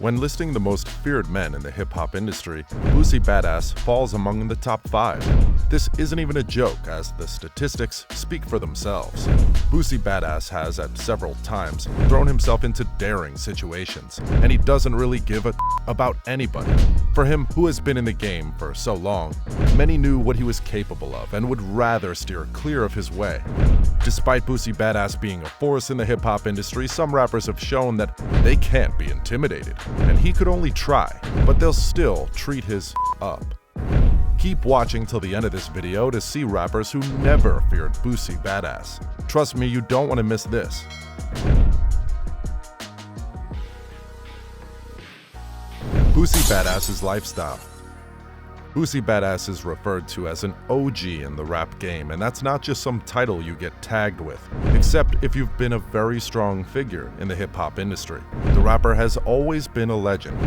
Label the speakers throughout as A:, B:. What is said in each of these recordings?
A: When listing the most feared men in the hip-hop industry, Boosie Badazz falls among the top 5. This isn't even a joke, as the statistics speak for themselves. Boosie Badazz has, at several times, thrown himself into daring situations, and he doesn't really give a about anybody. For him, who has been in the game for so long, many knew what he was capable of and would rather steer clear of his way. Despite Boosie Badazz being a force in the hip-hop industry, some rappers have shown that they can't be intimidated, and he could only try, but they'll still treat his up. Keep watching till the end of this video to see rappers who never feared Boosie Badazz. Trust me, you don't want to miss this. Boosie Badazz's lifestyle. Boosie Badazz is referred to as an OG in the rap game, and that's not just some title you get tagged with, except if you've been a very strong figure in the hip-hop industry. The rapper has always been a legend,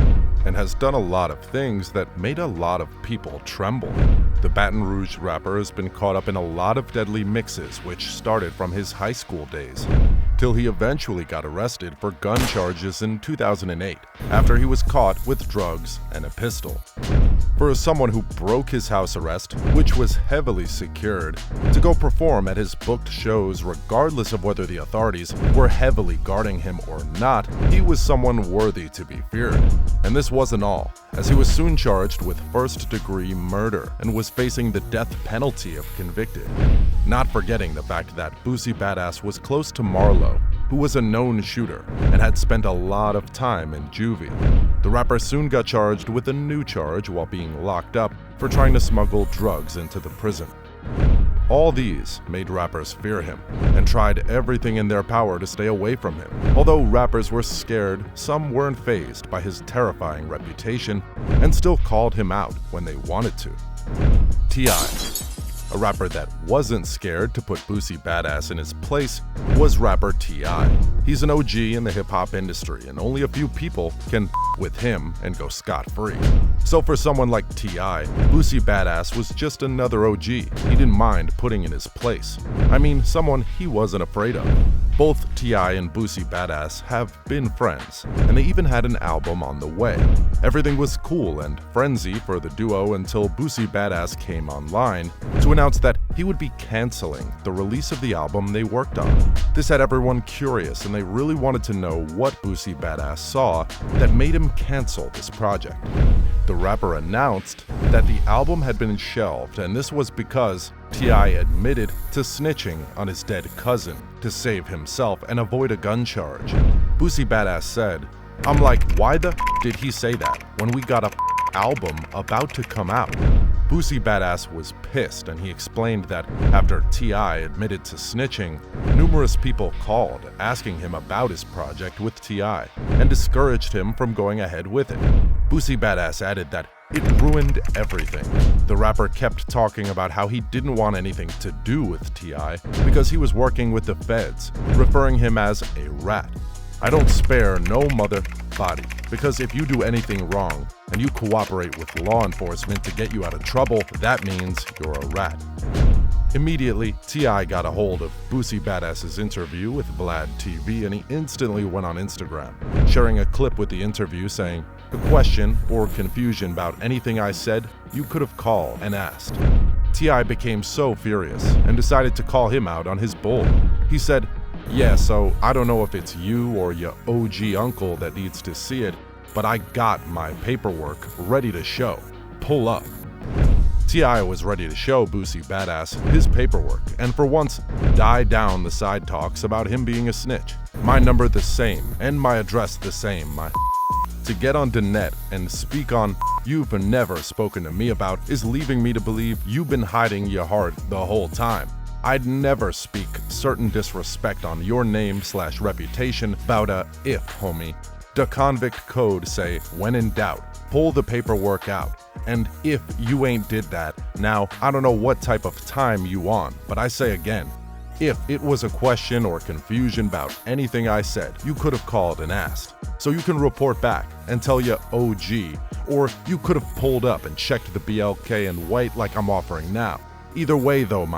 A: and has done a lot of things that made a lot of people tremble. The Baton Rouge rapper has been caught up in a lot of deadly mixes, which started from his high school days, till he eventually got arrested for gun charges in 2008, after he was caught with drugs and a pistol. For someone who broke his house arrest, which was heavily secured, to go perform at his booked shows regardless of whether the authorities were heavily guarding him or not, he was someone worthy to be feared. And this wasn't all, as he was soon charged with first-degree murder and was facing the death penalty if convicted. Not forgetting the fact that Boosie Badazz was close to Marlo, who was a known shooter and had spent a lot of time in juvie. The rapper soon got charged with a new charge while being locked up for trying to smuggle drugs into the prison. All these made rappers fear him and tried everything in their power to stay away from him. Although rappers were scared, some weren't fazed by his terrifying reputation and still called him out when they wanted to. T.I., a rapper that wasn't scared to put Boosie Badazz in his place, was rapper T.I. He's an OG in the hip-hop industry, and only a few people can with him and go scot-free. So for someone like T.I., Boosie Badazz was just another OG he didn't mind putting in his place. I mean, someone he wasn't afraid of. Both T.I. and Boosie Badazz have been friends, and they even had an album on the way. Everything was cool and frenzy for the duo until Boosie Badazz came online to announce that he would be canceling the release of the album they worked on. This had everyone curious, and they really wanted to know what Boosie Badazz saw that made him cancel this project. The rapper announced that the album had been shelved, and this was because T.I. admitted to snitching on his dead cousin to save himself and avoid a gun charge. Boosie Badazz said, "I'm like, why the did he say that when we got a album about to come out?" Boosie Badazz was pissed, and he explained that after T.I. admitted to snitching, numerous people called asking him about his project with T.I. and discouraged him from going ahead with it. Boosie Badazz added that it ruined everything. The rapper kept talking about how he didn't want anything to do with T.I. because he was working with the feds, referring him as a rat. "I don't spare no mother body, because if you do anything wrong and you cooperate with law enforcement to get you out of trouble, that means you're a rat." Immediately, T.I. got a hold of Boosie Badazz's interview with Vlad TV, and he instantly went on Instagram, sharing a clip with the interview saying, "A question or confusion about anything I said, you could have called and asked." T.I. became so furious and decided to call him out on his bull. He said, "Yeah, so I don't know if it's you or your OG uncle that needs to see it, but I got my paperwork ready to show. Pull up." T.I. was ready to show Boosie Badazz his paperwork, and for once, die down the side talks about him being a snitch. "My number the same, and my address the same, my to get on the net and speak on you've never spoken to me about is leaving me to believe you've been hiding your heart the whole time. I'd never speak certain disrespect on your name/reputation about a if, homie. The convict code say, when in doubt, pull the paperwork out. And if you ain't did that, now I don't know what type of time you on, but I say again, if it was a question or confusion about anything I said, you could have called and asked. So you can report back and tell your OG, or you could have pulled up and checked the BLK and white like I'm offering now. Either way though,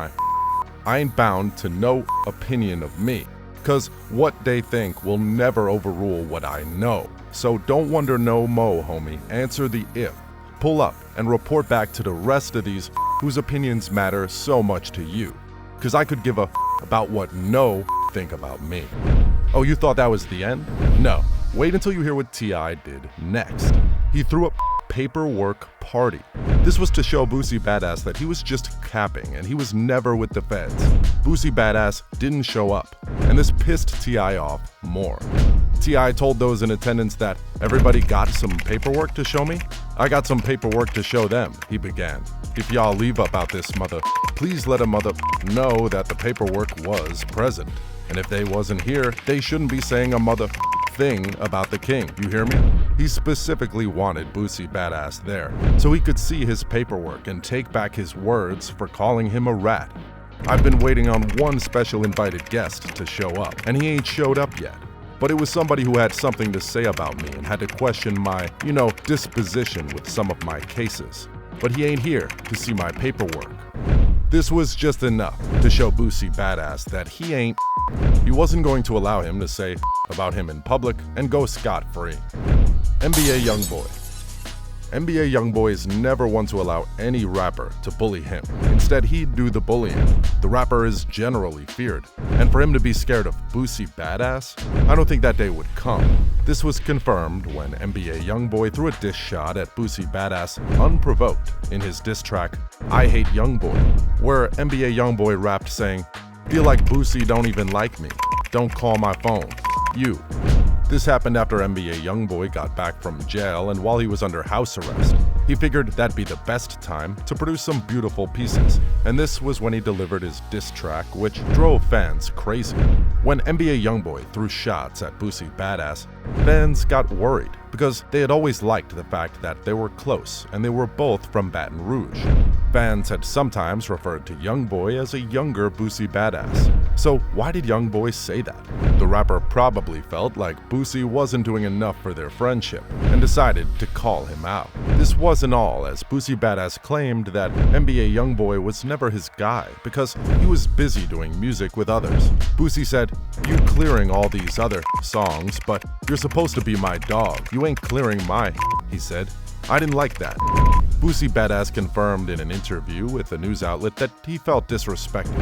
A: I ain't bound to no opinion of me. Cause what they think will never overrule what I know. So don't wonder no mo, homie. Answer the if. Pull up and report back to the rest of these whose opinions matter so much to you. Cause I could give a about what no think about me. Oh, you thought that was the end? No. Wait until you hear what T.I. did next. He threw a paperwork party. This was to show Boosie Badazz that he was just capping and he was never with the feds. Boosie Badazz didn't show up, and this pissed T.I. off more. T.I. told those in attendance that everybody got some paperwork to show me? I got some paperwork to show them, he began. If y'all leave about this mother, please let a mother know that the paperwork was present. And if they wasn't here, they shouldn't be saying a mother thing about the king, you hear me? He specifically wanted Boosie Badazz there, so he could see his paperwork and take back his words for calling him a rat. I've been waiting on one special invited guest to show up, and he ain't showed up yet. But it was somebody who had something to say about me and had to question my, disposition with some of my cases. But he ain't here to see my paperwork. This was just enough to show Boosie Badazz that he ain't. He wasn't going to allow him to say about him in public and go scot-free. NBA Youngboy. NBA Youngboy is never one to allow any rapper to bully him. Instead, he'd do the bullying. The rapper is generally feared, and for him to be scared of Boosie Badazz, I don't think that day would come. This was confirmed when NBA Youngboy threw a diss shot at Boosie Badazz unprovoked in his diss track, I Hate Youngboy, where NBA Youngboy rapped saying, "Feel like Boosie don't even like me. Don't call my phone. You." This happened after NBA Youngboy got back from jail, and while he was under house arrest, he figured that'd be the best time to produce some beautiful pieces, and this was when he delivered his diss track, which drove fans crazy. When NBA Youngboy threw shots at Boosie Badazz, fans got worried because they had always liked the fact that they were close and they were both from Baton Rouge. Fans had sometimes referred to Youngboy as a younger Boosie Badazz. So why did Youngboy say that? The rapper probably felt like Boosie wasn't doing enough for their friendship and decided to call him out. This wasn't all, as Boosie Badazz claimed that NBA Youngboy was never his guy because he was busy doing music with others. Boosie said, "You clearing all these other songs, but you're supposed to be my dog. You ain't clearing my," he said. I didn't like that. Boosie Badazz confirmed in an interview with a news outlet that he felt disrespected.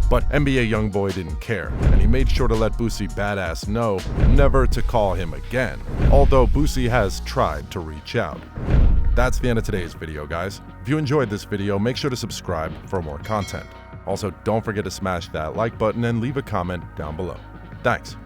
A: But NBA Youngboy didn't care, and he made sure to let Boosie Badazz know never to call him again, although Boosie has tried to reach out. That's the end of today's video, guys. If you enjoyed this video, make sure to subscribe for more content. Also, don't forget to smash that like button and leave a comment down below. Thanks.